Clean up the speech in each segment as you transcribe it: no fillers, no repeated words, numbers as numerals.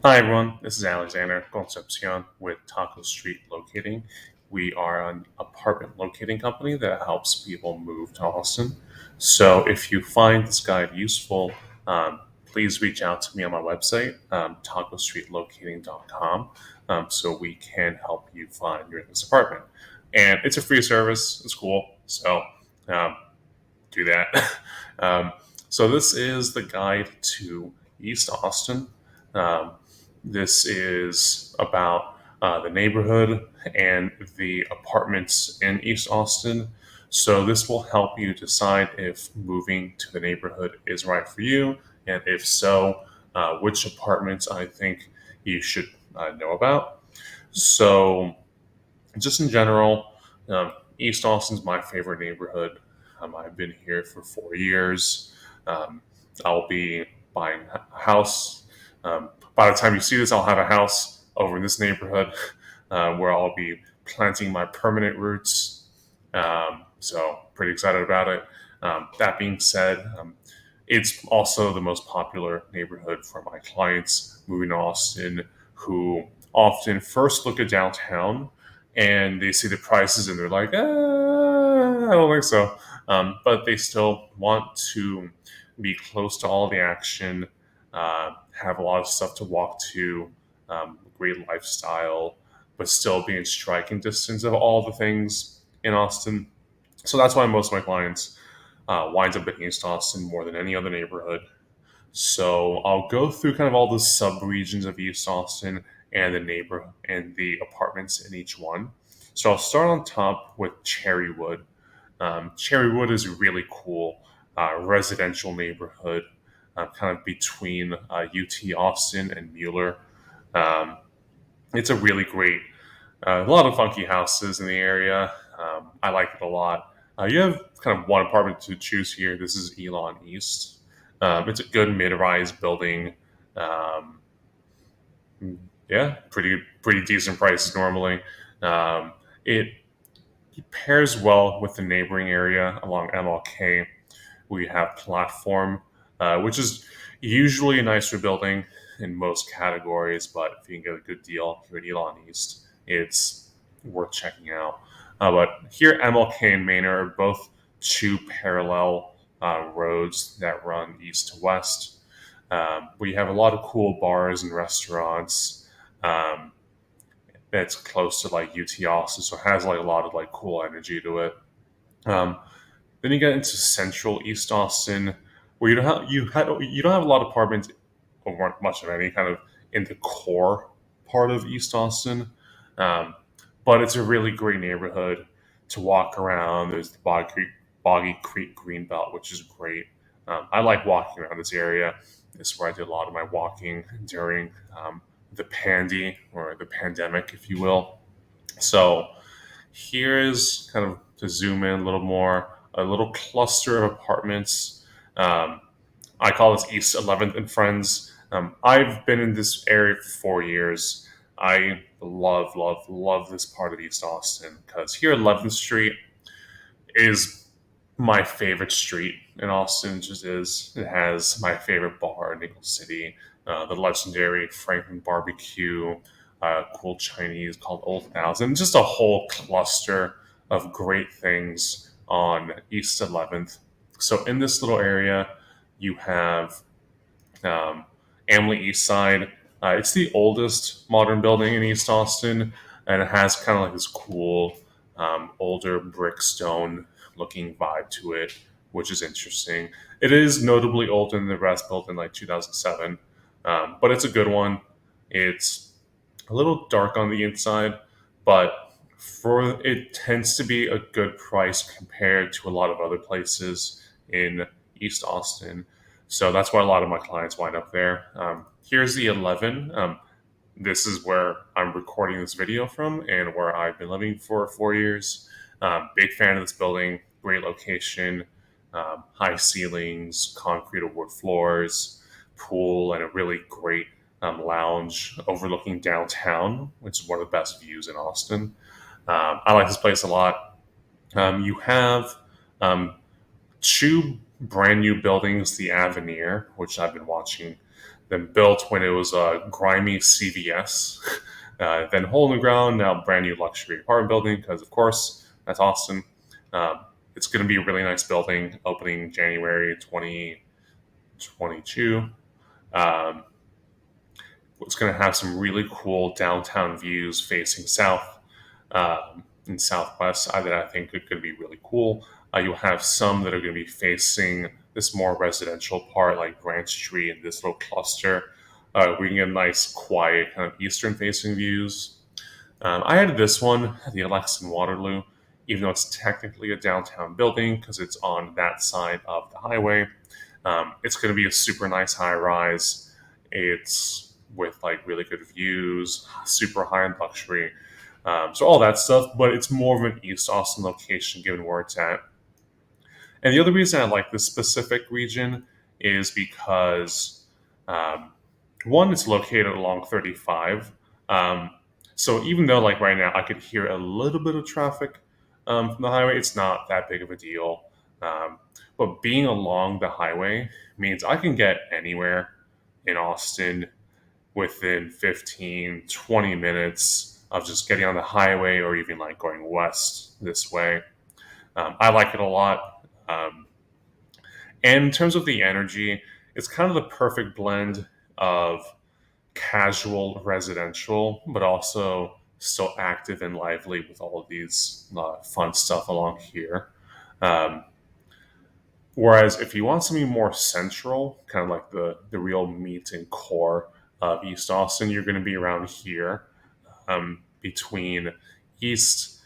Hi everyone, this is Alexander Concepcion with Taco Street Locating. We are an apartment locating company that helps people move to Austin. So if you find this guide useful, please reach out to me on my website, tacostreetlocating.com, so we can help you find your next apartment. And it's a free service, it's cool, so um, do that. um, so this is the guide to East Austin. Um, this is about the neighborhood and the apartments in East Austin. So this will help you decide if moving to the neighborhood is right for you, and if so, which apartments I think you should know about. So just in general, East Austin's my favorite neighborhood. I've been here for 4 years. Um, I'll be buying a house. By the time you see this, I'll have a house over in this neighborhood where I'll be planting my permanent roots. So, pretty excited about it. That being said, it's also the most popular neighborhood for my clients moving to Austin who often first look at downtown and they see the prices and they're like, I don't think so. But they still want to be close to all the action, have a lot of stuff to walk to, great lifestyle, but still be in striking distance of all the things in Austin. So that's why most of my clients winds up in East Austin more than any other neighborhood. So I'll go through kind of all the sub regions of East Austin and the neighbor and the apartments in each one. So I'll start on top with Cherrywood. Cherrywood is a really cool residential neighborhood, kind of between UT Austin and Mueller. Um, it's a really great, a lot of funky houses in the area. I like it a lot. You have kind of one apartment to choose here. This is Elon East. It's a good mid-rise building. Um, yeah, pretty decent prices normally. It pairs well with the neighboring area along MLK. We have Platform, which is usually a nicer building in most categories, but if you can get a good deal here at Elon East, it's worth checking out. But here, MLK and Manor are both two parallel roads that run east to west. We have a lot of cool bars and restaurants. That's close to like UT Austin, so it has like a lot of like cool energy to it. Um, then you get into central East Austin, where you don't have a lot of apartments or much of any kind of in the core part of East Austin, um, but it's a really great neighborhood to walk around. There's the Boggy Creek Greenbelt, which is great. I like walking around this area. This is where I did a lot of my walking during the pandy or the pandemic, if you will. So here's kind of to zoom in a little more, a little cluster of apartments. Um, I call this East 11th and Friends. I've been in this area for 4 years. I love this part of East Austin because here 11th Street is my favorite street in Austin. It just is. It has my favorite bar in Nickel City, the legendary Franklin Barbecue, cool Chinese called Old Thousand. Just a whole cluster of great things on East 11th. So in this little area, you have um, Amley East Side. It's the oldest modern building in East Austin, and it has kind of like this cool older brick stone looking vibe to it, which is interesting. It is notably older than the rest, built in like 2007, but it's a good one. It's a little dark on the inside, but for it tends to be a good price compared to a lot of other places in East Austin. So that's why a lot of my clients wind up there. Here's the 11. This is where I'm recording this video from and where I've been living for 4 years. Big fan of this building, great location, high ceilings, concrete or wood floors, pool, and a really great lounge overlooking downtown, which is one of the best views in Austin. I like this place a lot. You have two brand new buildings, the Avenir, which I've been watching then built when it was a grimy CVS, then hole in the ground, now brand new luxury apartment building because, of course, that's Austin. Um, it's going to be a really nice building, opening January 2022. Um, it's going to have some really cool downtown views facing south and southwest that I think are going to be really cool. You'll have some that are going to be facing this more residential part, like Branch Street and this little cluster. We can get nice, quiet, kind of eastern facing views. I added this one, the Alex in Waterloo, even though it's technically a downtown building because it's on that side of the highway. It's going to be a super nice high rise. It's with like really good views, super high end luxury. So all that stuff, but it's more of an East Austin location given where it's at. And the other reason I like this specific region is because um, one, it's located along 35. Um, so even though like right now I could hear a little bit of traffic from the highway, it's not that big of a deal. Um, but being along the highway means I can get anywhere in Austin within 15, 20 minutes of just getting on the highway or even like going west this way. I like it a lot. And in terms of the energy, it's kind of the perfect blend of casual residential, but also still active and lively with all of these fun stuff along here. Um, Whereas if you want something more central, kind of like the real meat and core of East Austin, you're going to be around here between East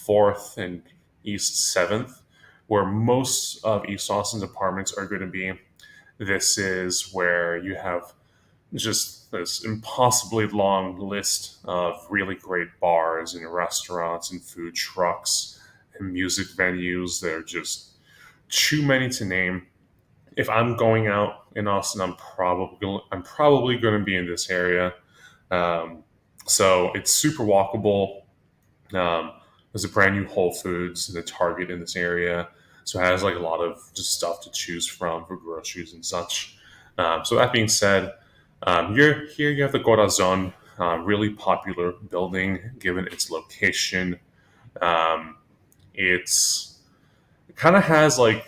4th and East 7th, where most of East Austin's apartments are going to be. This is where you have just this impossibly long list of really great bars and restaurants and food trucks and music venues. They're just too many to name. If I'm going out in Austin, I'm probably going to be in this area. Um, so it's super walkable. Um, there's a brand new Whole Foods and a Target in this area, so it has like a lot of just stuff to choose from for groceries and such. So that being said, you're here. You have the Corazon, really popular building given its location. Um, it kind of has like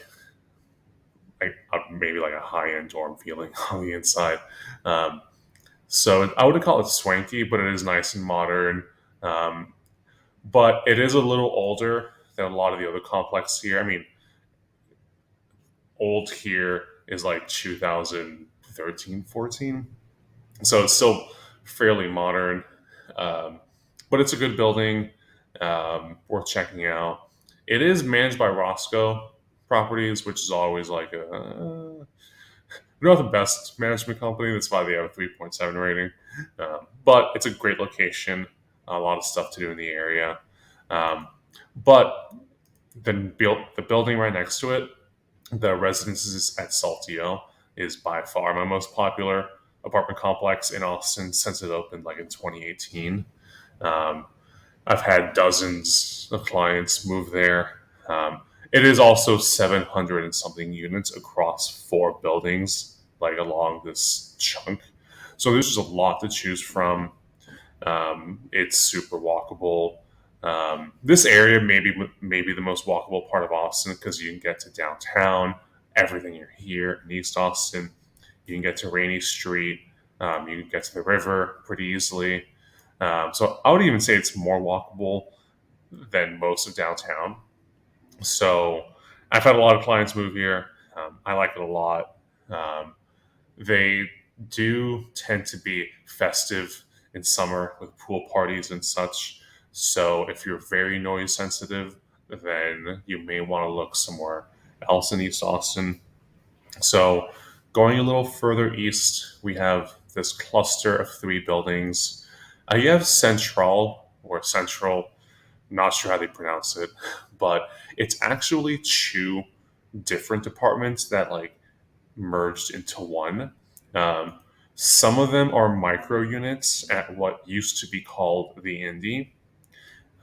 maybe like a high end dorm feeling on the inside. Um, so I wouldn't call it swanky, but it is nice and modern. Um, but it is a little older than a lot of the other complexes here. I mean, old here is like 2013, 14. So it's still fairly modern. Um, but it's a good building, worth checking out. It is managed by Roscoe Properties, which is always like they're not the best management company. That's why they have a 3.7 rating. But it's a great location, a lot of stuff to do in the area. Um, but then built the building right next to it, the Residences at Saltillo, is by far my most popular apartment complex in Austin since it opened like in 2018. Um, I've had dozens of clients move there. It is also 700 and something units across four buildings, like along this chunk. So there's just a lot to choose from. It's super walkable. This area may be the most walkable part of Austin because you can get to downtown, everything you're here in East Austin. You can get to Rainy Street. You can get to the river pretty easily. So I would even say it's more walkable than most of downtown. So I've had a lot of clients move here. I like it a lot. Um, they do tend to be festive in summer with pool parties and such. So if you're very noise sensitive, then you may want to look somewhere else in East Austin. So going a little further east, we have this cluster of three buildings. You have Central or Central, not sure how they pronounce it, but it's actually two different departments that like merged into one. Um, some of them are micro units at what used to be called the Indie.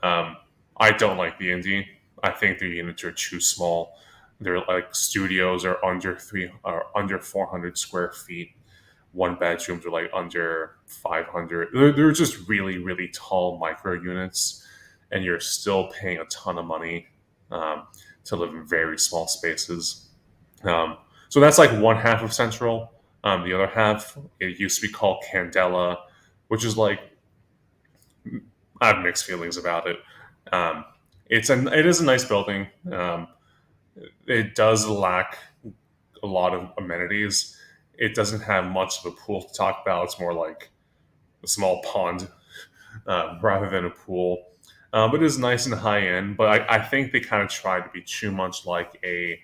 I don't like the Indie. I think the units are too small. They're like studios are under 400 square feet, one bedrooms are like under 500. They're just really, really tall micro units, and you're still paying a ton of money um, to live in very small spaces. So that's like one half of Central. The other half, it used to be called Candela, which is like, I have mixed feelings about it. Um, it is a nice building. It does lack a lot of amenities. It doesn't have much of a pool to talk about. It's more like a small pond rather than a pool. But it is nice and high end. But I think they kind of tried to be too much like a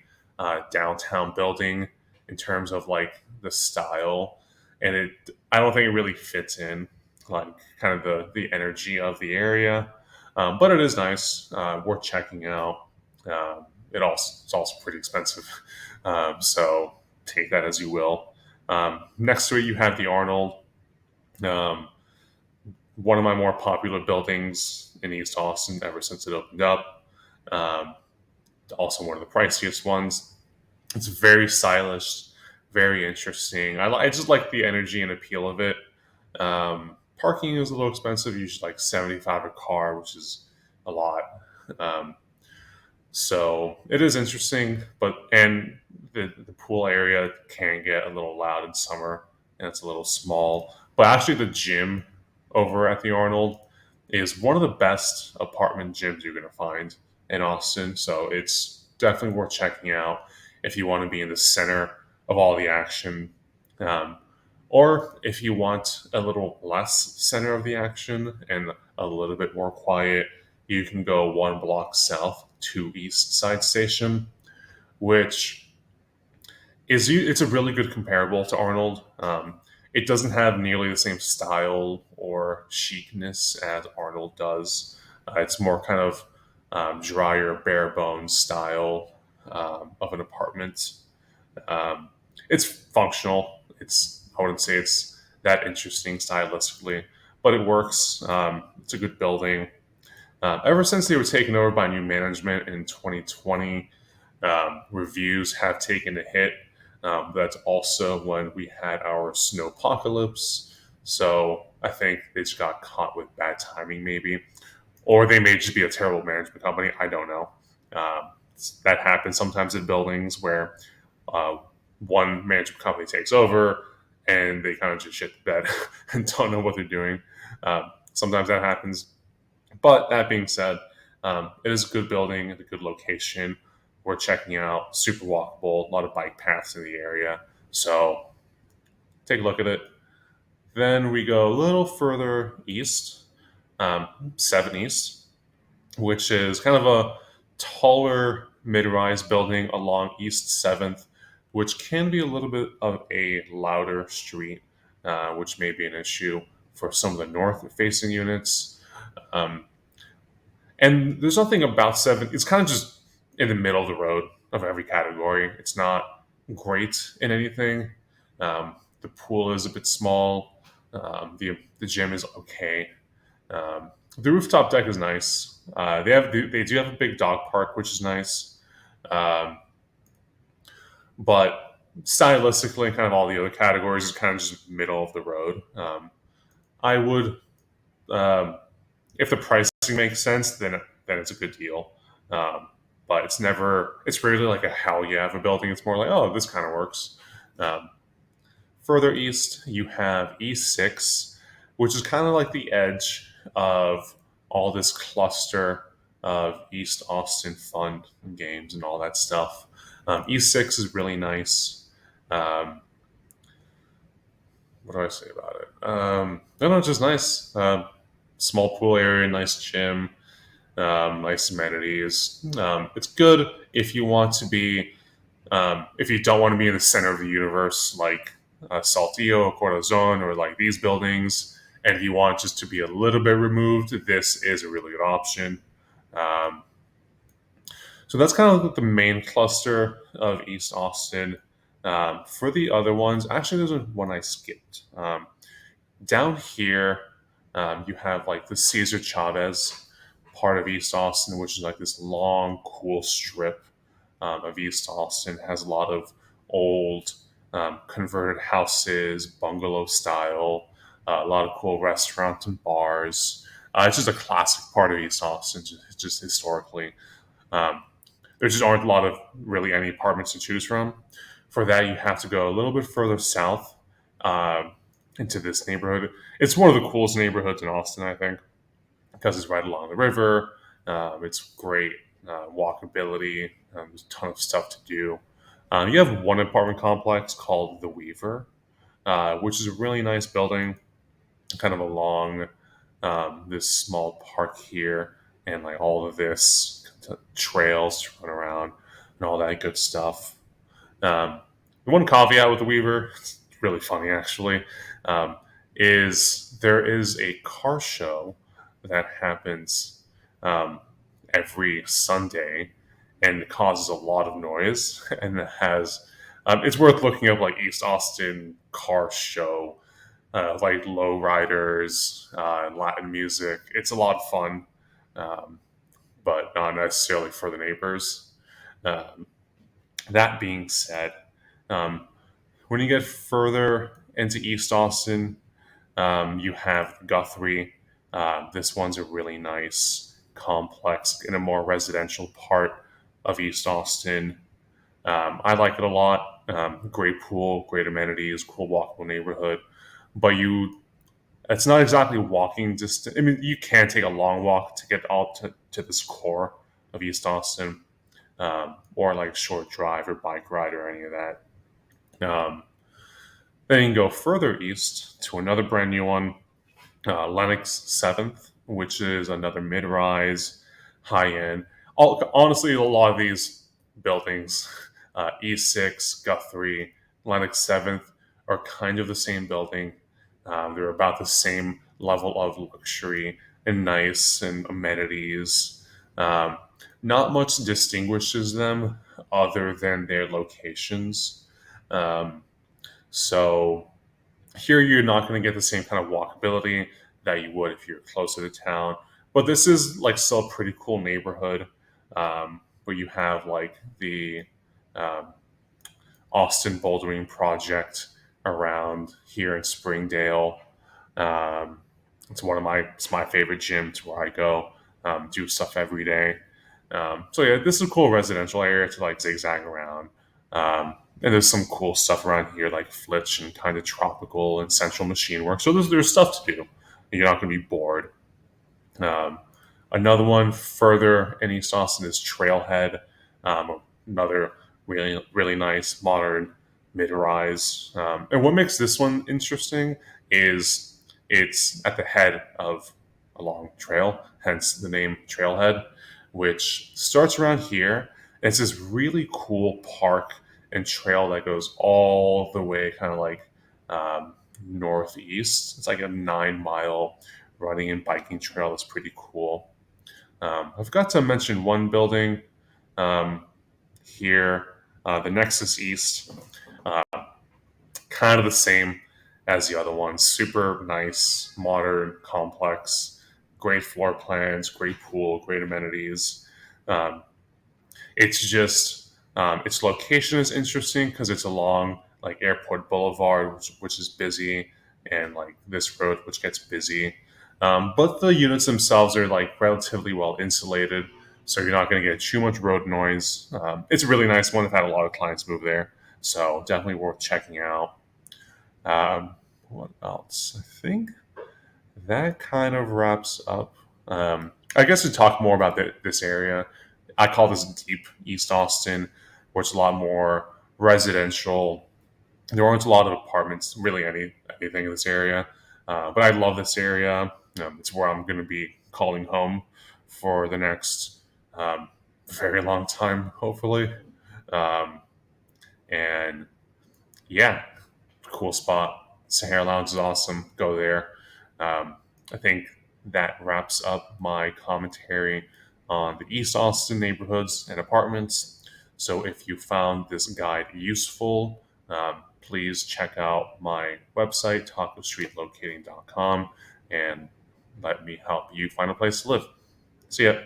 downtown building in terms of like the style, and I don't think it really fits in like kind of the energy of the area. But it is nice, worth checking out. It's also pretty expensive, so take that as you will. Next to it, you have the Arnold. Um, One of my more popular buildings in East Austin ever since it opened up. Um, Also, one of the priciest ones. It's very stylish, very interesting. I just like the energy and appeal of it. Parking is a little expensive, usually like 75 a car, which is a lot. Um, so it is interesting, and the pool area can get a little loud in summer, and it's a little small. But actually, the gym over at the Arnold is one of the best apartment gyms you're going to find in Austin. So it's definitely worth checking out if you want to be in the center of all the action. Um, or if you want a little less center of the action and a little bit more quiet, you can go one block south to East Side Station, which it's a really good comparable to Arnold. It doesn't have nearly the same style or chicness as Arnold does. It's more kind of drier, bare bones style of an apartment. Um, it's functional. I wouldn't say it's that interesting stylistically, but it works. It's a good building. Ever since they were taken over by new management in 2020, reviews have taken a hit. That's also when we had our snowpocalypse. So I think they just got caught with bad timing, maybe, or they may just be a terrible management company. I don't know. Um, that happens sometimes in buildings where uh, one management company takes over and they kind of just shit the bed and don't know what they're doing. Sometimes that happens. But that being said, it is a good building, a good location. We're checking out, super walkable, a lot of bike paths in the area. So take a look at it. Then we go a little further east, 7 East, which is kind of a taller mid-rise building along East 7th, which can be a little bit of a louder street, which may be an issue for some of the north-facing units. Um, and there's nothing about 7. It's kind of just in the middle of the road of every category. It's not great in anything. The pool is a bit small. The gym is okay. The rooftop deck is nice. They do have a big dog park, which is nice. Um, but stylistically, kind of all the other categories is kind of just middle of the road. I would, um, if the pricing makes sense, then it's a good deal. But it's rarely like a hell yeah of a building. It's more like, oh, this kind of works. Um, Further east, you have E6, which is kind of like the edge of all this cluster of East Austin fun games and all that stuff. E6 is really nice. Um, what do I say about it? No, it's just nice. Small pool area, nice gym, nice amenities. It's good if you want to be, if you don't want to be in the center of the universe, like Saltillo or Corazon or like these buildings, and if you want just to be a little bit removed, this is a really good option. Um, so that's kind of like the main cluster of East Austin. For the other ones, actually, there's one I skipped. Down here, you have like the Cesar Chavez part of East Austin, which is like this long, cool strip of East Austin. It has a lot of old converted houses, bungalow style, a lot of cool restaurants and bars. It's just a classic part of East Austin, just historically. Um, there just aren't a lot of really any apartments to choose from. For that, you have to go a little bit further south um, into this neighborhood. It's one of the coolest neighborhoods in Austin, I think, because it's right along the river. It's great walkability. There's a ton of stuff to do. You have one apartment complex called the Weaver, which is a really nice building, kind of along this small park here, and like all of this trails to run around and all that good stuff. Um, the one caveat with the Weaver, it's really funny actually, um, is there is a car show that happens um, every Sunday, and it causes a lot of noise, and it has. It's worth looking up like East Austin car show, like low riders, Latin music. It's a lot of fun, um, but not necessarily for the neighbors. Um, that being said, um, when you get further into East Austin, you have Guthrie. This one's a really nice complex in a more residential part of East Austin. I like it a lot. Great pool, great amenities, cool walkable neighborhood. But it's not exactly walking distance. I mean, you can take a long walk to get all to this core of East Austin, or like a short drive or bike ride or any of that. Then you can go further east to another brand new one, Lennox 7th, which is another mid rise, high end. Honestly, a lot of these buildings, E6, Guthrie, Lennox 7th, are kind of the same building. They're about the same level of luxury and nice and amenities. Um, Not much distinguishes them other than their locations. Um, so here you're not going to get the same kind of walkability that you would if you're closer to town. But this is like still a pretty cool neighborhood where you have like the um, Austin Bouldering Project around here in Springdale. Um, it's my favorite gyms where I go do stuff every day. So yeah, this is a cool residential area to like zigzag around. And there's some cool stuff around here like Flitch and kind of tropical and central machine work. So there's stuff to do. You're not going to be bored. Um, Another one further in East Austin is Trailhead, another really nice modern mid-rise. And what makes this one interesting is it's at the head of a long trail, hence the name Trailhead, which starts around here. And it's this really cool park and trail that goes all the way kind of like northeast. It's like a 9 mile running and biking trail that's pretty cool. I forgot to mention one building um, here, the Nexus East, uh, kind of the same as the other one. Super nice, modern, complex, great floor plans, great pool, great amenities. Um, it's just its location is interesting because it's along like Airport Boulevard, which is busy, and like this road, which gets busy. But the units themselves are like relatively well insulated, so you're not going to get too much road noise. It's a really nice one. I've had a lot of clients move there, so definitely worth checking out. What else? I think that kind of wraps up. I guess to talk more about this area, I call this deep East Austin, where it's a lot more residential. There aren't a lot of apartments, really anything in this area, but I love this area. It's where I'm going to be calling home for the next very long time, hopefully. Um, and yeah, cool spot. Sahara Lounge is awesome. Go there. I think that wraps up my commentary on the East Austin neighborhoods and apartments. So if you found this guide useful, please check out my website, tacostreetlocating.com, and let me help you find a place to live. See ya.